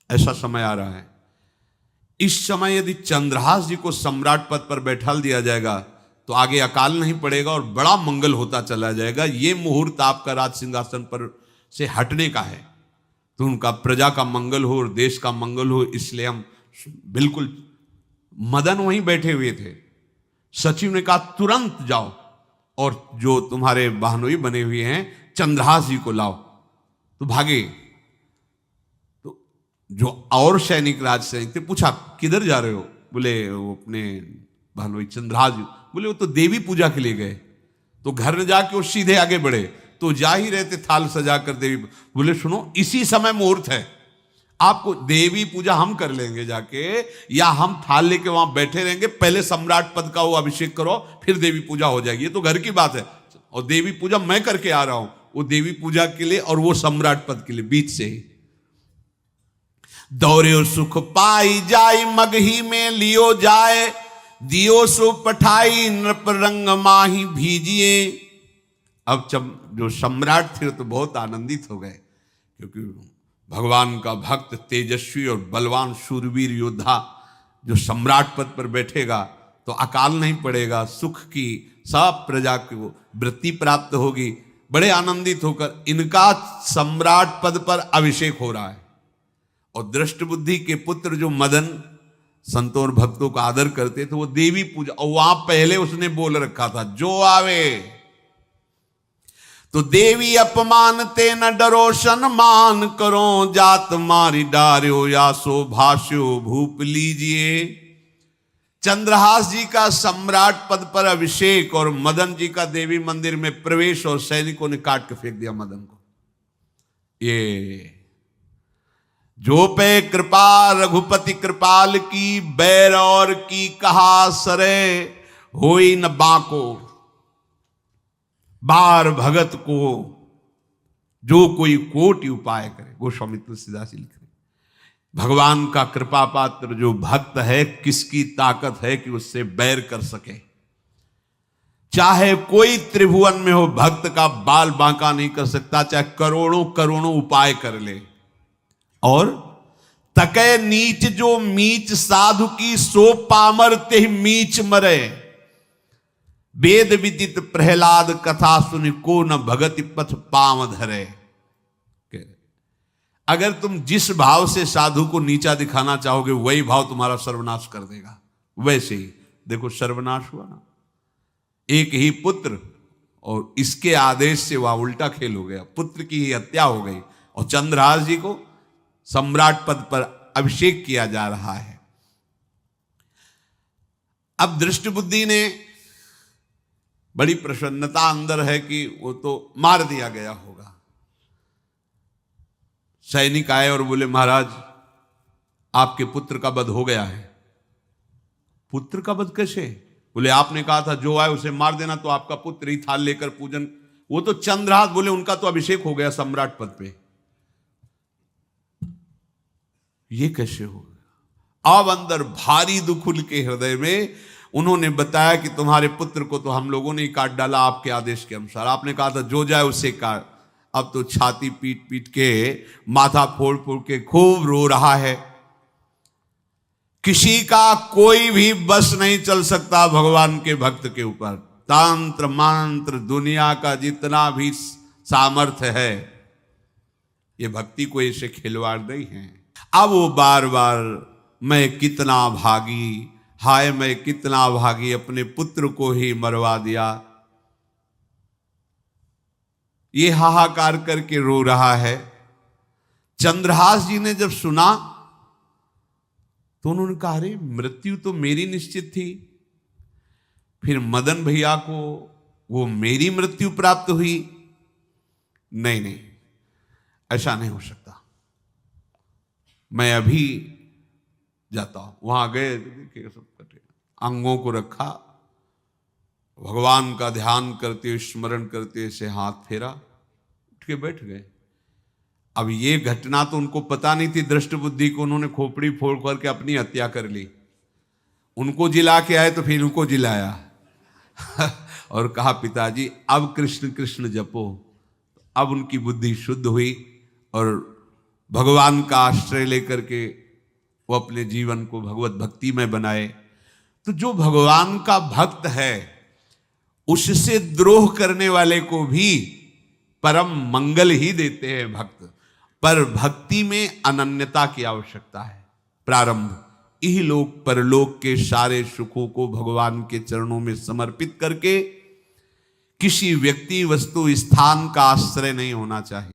ऐसा समय आ रहा है। इस समय यदि चंद्रहास जी को सम्राट पद पर बैठा दिया जाएगा तो आगे अकाल नहीं पड़ेगा और बड़ा मंगल होता चला जाएगा। ये मुहूर्त आपका राज सिंहासन पर से हटने का है, तो उनका प्रजा का मंगल हो और देश का मंगल हो, इसलिए हम बिल्कुल। मदन वहीं बैठे हुए थे। सचिव ने कहा तुरंत जाओ और जो तुम्हारे बहनोई बने हुए हैं चंद्रहास जी को लाओ। तो भागे। तो जो और सैनिक राज सैनिक थे पूछा किधर जा रहे हो? बोले वो अपने बहनोई चंद्रहास जी। बोले वो तो देवी पूजा के लिए गए। तो घर में जाके वो सीधे आगे बढ़े, तो जा ही रहे थे थाल सजाकर देवी। बोले सुनो इसी समय मुहूर्त है, आपको देवी पूजा हम कर लेंगे जाके, या हम थाल लेके वहां बैठे रहेंगे, पहले सम्राट पद का वो अभिषेक करो फिर देवी पूजा हो जाएगी। ये तो घर की बात है, और देवी पूजा मैं करके आ रहा हूं, वो देवी पूजा के लिए और वो सम्राट पद के लिए बीच से ही। दौरे सुख पाई जाय मगही में लियो जाए, दियो सो पठाई नृप रंग माही भीजिए। अब जो सम्राट थे तो बहुत आनंदित हो गए, क्योंकि भगवान का भक्त तेजस्वी और बलवान शूरवीर योद्धा जो सम्राट पद पर बैठेगा तो अकाल नहीं पड़ेगा, सुख की सब प्रजा को वृत्ति प्राप्त होगी। बड़े आनंदित होकर इनका सम्राट पद पर अभिषेक हो रहा है। और दृष्ट बुद्धि के पुत्र जो मदन संतों और भक्तों का आदर करते थे, वो देवी पूजा, और वहां पहले उसने बोल रखा था जो आवे तो देवी अपमान ते न डरो सम्मान करो, जात मारी डार्यो या सो भाष्यो भूप लीजिए। चंद्रहास जी का सम्राट पद पर अभिषेक और मदन जी का देवी मंदिर में प्रवेश, और सैनिकों ने काट के फेंक दिया मदन को। ये जो पे कृपा रघुपति कृपाल की, बैर और की कहा सरे होई न बाको। बार भगत को जो कोई कोटि उपाय करे, गोस्वामी तुलसीदास लिख रहे, भगवान का कृपा पात्र जो भक्त है, किसकी ताकत है कि उससे बैर कर सके। चाहे कोई त्रिभुवन में हो, भक्त का बाल बांका नहीं कर सकता, चाहे करोड़ों करोड़ों उपाय कर ले। और तके नीच जो मीच साधु की, सो पामर ते मीच मरे। वेद विदित प्रहलाद कथा सुनि, को न भगति पथ पाम धरे। अगर तुम जिस भाव से साधु को नीचा दिखाना चाहोगे वही भाव तुम्हारा सर्वनाश कर देगा। वैसे ही देखो सर्वनाश हुआ ना, एक ही पुत्र और इसके आदेश से वह उल्टा खेल हो गया, पुत्र की ही हत्या हो गई और चंद्रहास जी को सम्राट पद पर अभिषेक किया जा रहा है। अब दृष्ट बुद्धि ने बड़ी प्रसन्नता अंदर है कि वो तो मार दिया गया होगा। सैनिक आए और बोले महाराज आपके पुत्र का वध हो गया है। पुत्र का वध कैसे? बोले आपने कहा था जो आए उसे मार देना, तो आपका पुत्र ही थाल लेकर पूजन, वो तो चंद्रहास, बोले उनका तो अभिषेक हो गया सम्राट पद पे, ये कैसे हो गया? अब अंदर भारी दुख उनके हृदय में, उन्होंने बताया कि तुम्हारे पुत्र को तो हम लोगों ने ही काट डाला आपके आदेश के अनुसार, आपने कहा था जो जाए उसे काट। अब तो छाती पीट पीट के, माथा फोड़ फोड़ के खूब रो रहा है। किसी का कोई भी बस नहीं चल सकता भगवान के भक्त के ऊपर। तंत्र मंत्र दुनिया का जितना भी सामर्थ्य है, ये भक्ति को ऐसे खिलवाड़ नहीं है। अब वो बार बार मैं कितना भागी, हाय मैं कितना भागी, अपने पुत्र को ही मरवा दिया, ये हाहाकार करके रो रहा है। चंद्रहास जी ने जब सुना तो उन्होंने कहा अरे मृत्यु तो मेरी निश्चित थी, फिर मदन भैया को वो मेरी मृत्यु प्राप्त हुई? नहीं नहीं, ऐसा नहीं हो सकता, मैं अभी जाता हूं। वहां गए, देखिए सब कटे, अंगों को रखा, भगवान का ध्यान करते हुए स्मरण करते हुए से हाथ फेरा, उठ के बैठ गए। अब ये घटना तो उनको पता नहीं थी, दृष्ट बुद्धि को उन्होंने खोपड़ी फोड़ करके अपनी हत्या कर ली। उनको जिला के आए तो फिर उनको जिलाया और कहा पिताजी अब कृष्ण कृष्ण जपो। अब उनकी बुद्धि शुद्ध हुई और भगवान का आश्रय लेकर के वो अपने जीवन को भगवत भक्ति में बनाए। तो जो भगवान का भक्त है उससे द्रोह करने वाले को भी परम मंगल ही देते हैं भक्त, पर भक्ति में अनन्यता की आवश्यकता है। प्रारंभ इहलोक परलोक के सारे सुखों को भगवान के चरणों में समर्पित करके किसी व्यक्ति वस्तु स्थान का आश्रय नहीं होना चाहिए।